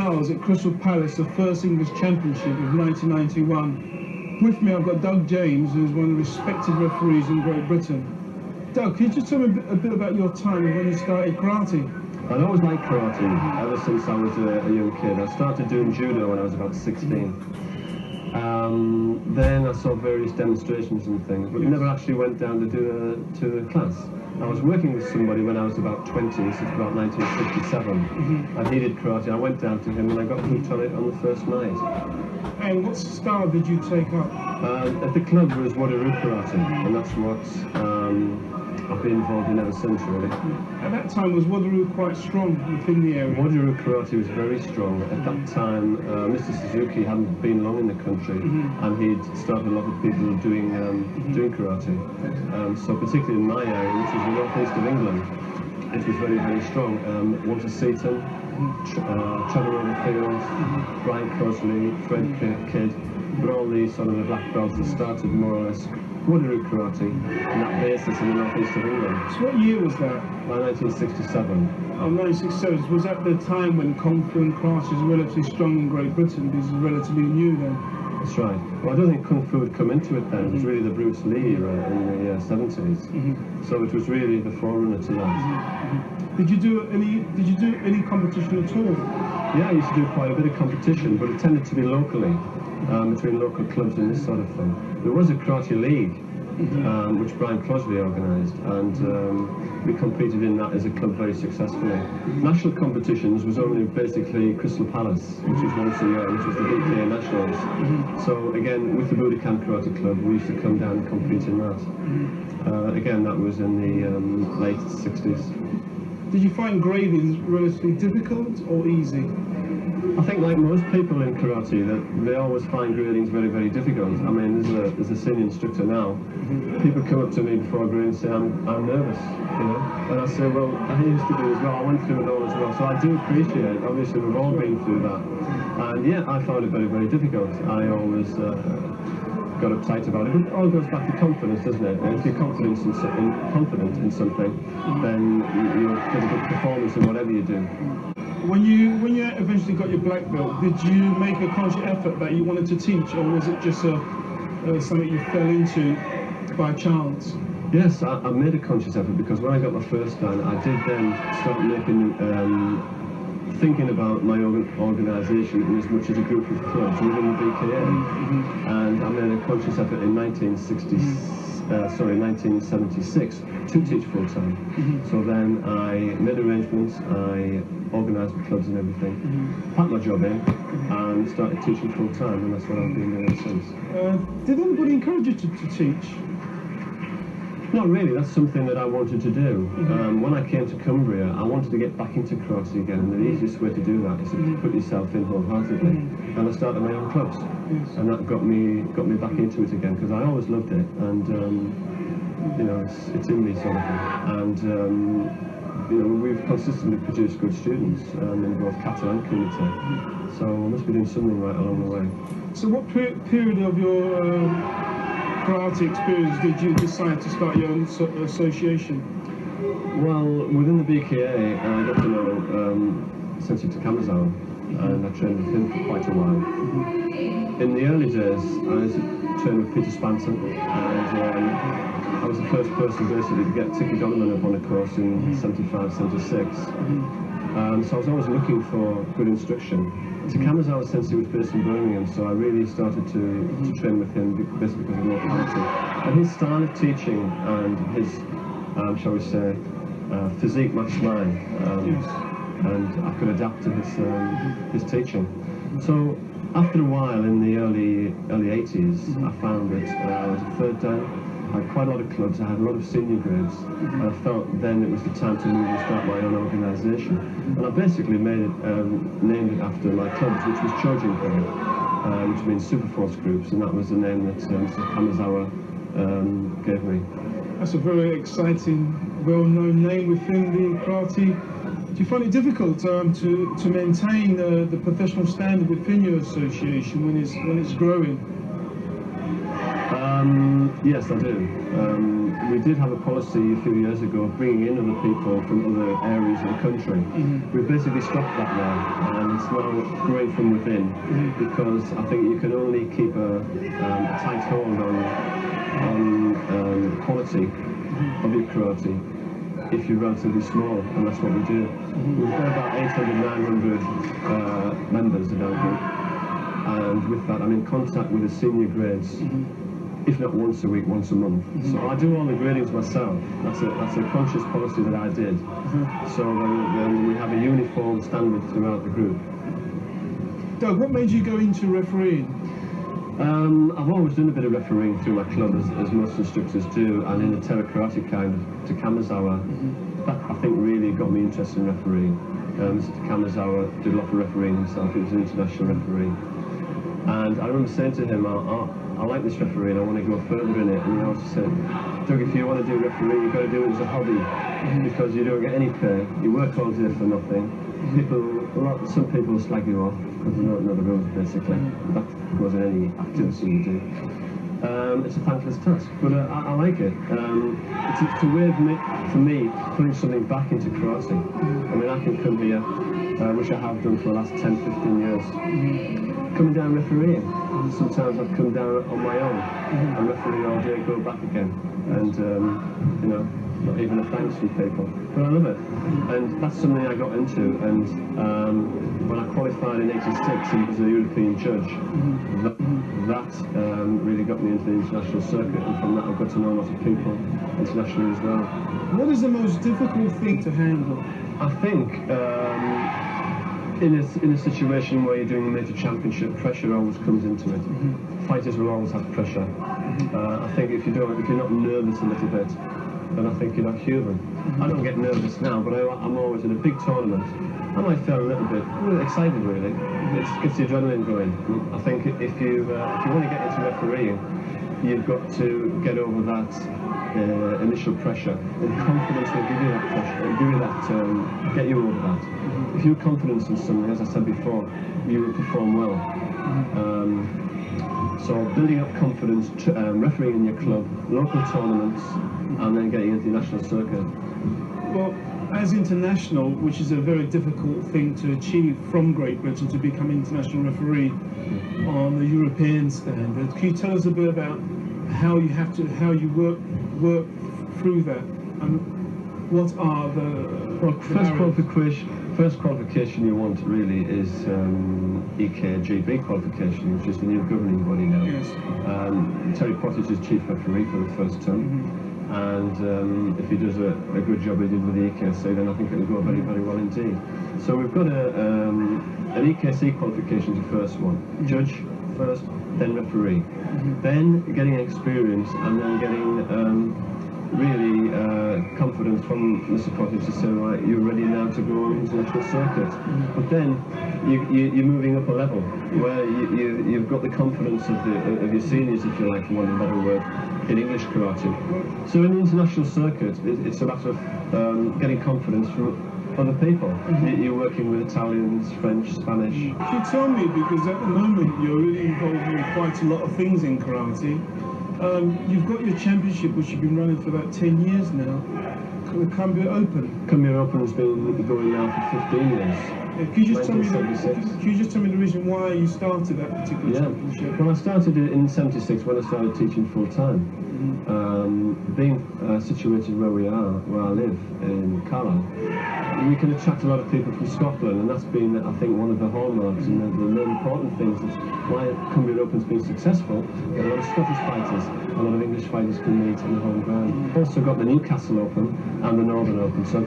finals at Crystal Palace, the first English Championship of 1991. With me I've got Doug James, who's one of the respected referees in Great Britain. Doug, can you just tell me a bit about your time when you started karate? I'd always liked karate ever since I was a young kid. I started doing judo when I was about 16. Then I saw various demonstrations and things, but never actually went down to a class. I was working with somebody when I was about 20, this is about 1967. I needed karate. I went down to him and I got hooked on it on the first night. And what style did you take up? At the club was Wadaru karate, and that's what I've been involved in ever since, really. At that time, was Wadaru quite strong within the area? Wadaru karate was very strong. At that time, Mr. Suzuki hadn't been long in the country, and he'd started a lot of people doing karate. So particularly in my area, which was the northeast of England, it was very, very strong. Walter Seaton, Trevor Overfield, Brian Cosley, Fred Kidd, were all these sort of the black belts that started more or less Wadaru karate on that basis in the northeast of England. So what year was that? By 1967. Oh, 1967. Was that the time when Kung Fu and karate was relatively strong in Great Britain? Because it was relatively new then. That's right. Well, I don't think Kung Fu had come into it then. It was really the Bruce Lee era in the 70s. So it was really the forerunner to that. Did you do any competition at all? Yeah, I used to do quite a bit of competition, but it tended to be locally, between local clubs and this sort of thing. There was a karate league, which Brian Closley organised, and we competed in that as a club very successfully. National competitions was only basically Crystal Palace, which was once a year, which was the VMA9 Nationals. So again, with the Budokan Karate Club, we used to come down and compete in that. Again, that was in the late 60s. Did you find grading relatively difficult or easy? I think, like most people in karate, that they always find gradings very, very difficult. I mean, as a senior instructor now, people come up to me before a grade and say, I'm nervous, you know? And I say, well, I used to be as well, I went through it all as well. So I do appreciate it. Obviously, we've all been through that. And yeah, I found it very, very difficult. I always got uptight about it. It all goes back to confidence, doesn't it? And if you're confident in something, then you'll get a good performance in whatever you do. When you eventually got your black belt, did you make a conscious effort that you wanted to teach, or was it just something you fell into by chance? Yes, I made a conscious effort, because when I got my first dan, I did then start making thinking about my organisation in as much as a group of clubs within the BKA, and I made a conscious effort in 1976 to teach full-time. So then I made arrangements, I organised the clubs and everything, packed my job in, and started teaching full-time, and that's what I've been doing since. Did anybody encourage you to teach? Not really, that's something that I wanted to do. When I came to Cumbria, I wanted to get back into karate again, and the easiest way to do that is to put yourself in wholeheartedly. And I started my own clubs, and that got me back into it again, because I always loved it, and you know, it's in me sort of thing. And you know, we've consistently produced good students in both kata and kumite, so we must be doing something right along the way. So what period of your karate experience did you decide to start your own association? Well, within the BKA, I got to know Sensei Takamazawa, and I trained with him for quite a while. In the early days, I trained with Peter Spanton, and I was the first person basically to get Tiki Donovan up on a course in 75, 76. So I was always looking for good instruction. Takamazawa Sensei was based in Birmingham, so I really started to train with him basically because of locality. And his style of teaching and his, shall we say, physique matched mine, and I could adapt to his teaching. So after a while, in the early 80s, I found that I was a third dan. I had quite a lot of clubs, I had a lot of senior grades, and I felt then it was the time to move and start my own organisation. And I basically made it, named it after my clubs, which was Chojinkai, which means Super Force Groups, and that was the name that Mr. Kamazawa gave me. That's a very exciting, well-known name within the karate. Do you find it difficult to maintain the professional standard within your association when it's growing? Yes, I do. we did have a policy a few years ago of bringing in other people from other areas of the country. We've basically stopped that now, and it's now growing from within, because I think you can only keep a tight hold on quality of your karate if you're relatively small, and that's what we do. We've got about 800, 900 members in our group, and with that I'm in contact with the senior grades, if not once a week, once a month. So I do all the gradings myself. That's a conscious policy that I did. So then we have a uniform standard throughout the group. Doug, what made you go into refereeing? I've always done a bit of refereeing through my club, as most instructors do, and in the Terra Karate kind of Takamazawa, that I think really got me interested in refereeing. Mr. Takamazawa did a lot of refereeing himself. He was an international referee, and I remember saying to him, I like this refereeing, I want to go further in it, and he always said, Doug, if you want to do refereeing, you've got to do it as a hobby, because you don't get any pay, you work all day for nothing. Some people slag you off because they don't know the rules, basically. That goes in any activity you do. It's a thankless task, but I like it. It's a way of for me, putting something back into karate. I mean, I can come here, which I have done for the last 10, 15 years, coming down refereeing. Sometimes I've come down on my own and referee all day, go back again, and you know, not even a thanks from people, but I love it, and that's something I got into. And when I qualified in '86 and was a European judge, that really got me into the international circuit, and from that I've got to know a lot of people internationally as well. What is the most difficult thing to handle? I think in a situation where you're doing a major championship, pressure always comes into it. Fighters will always have pressure. I think if you're not nervous a little bit, then I think you're not human. I don't get nervous now, but I'm always in a big tournament. I might feel a little bit excited, really. It gets the adrenaline going. I think if you want to get into refereeing, you've got to get over that initial pressure, and confidence will give you that pressure, get you over that. If you're confident in something, as I said before, you will perform well. So building up confidence, refereeing in your club, local tournaments, and then getting into the national circuit. Well, as international, which is a very difficult thing to achieve from Great Britain, to become international referee on the European standard, can you tell us a bit about how you work through that, and what are the first qualification you want really is EKGB qualification, which is the new governing body now. Yes. Terry Pottage is chief referee for the first term, and if he does a good job he did with the EKC, then I think it will go very, very well indeed. So we've got an EKC qualification is the first one. Judge first, then referee, then getting experience, and then getting really confidence from Mr. Pottage to say, right, you're ready now to go on the international circuit. But then you're moving up a level where you've got the confidence of your seniors, if you like, for want of a better word, in English karate. So in the international circuit, it's a matter of getting confidence from other people. You're working with Italians, French, Spanish. Can you tell me, because at the moment you're really involved in quite a lot of things in karate. You've got your championship, which you've been running for about 10 years now, the Cumbria Open. Cumbria Open has been going now for 15 years. Can you just tell me the reason why you started that particular championship? Well, I started it in '76 when I started teaching full time. Being situated where I live in Carlisle, we can attract a lot of people from Scotland, and that's been, I think, one of the hallmarks and the important things. That's why Cumbria Open's been successful. A lot of Scottish fighters, a lot of English fighters can meet on the home ground. Also got the Newcastle Open and the Northern Open. So I've got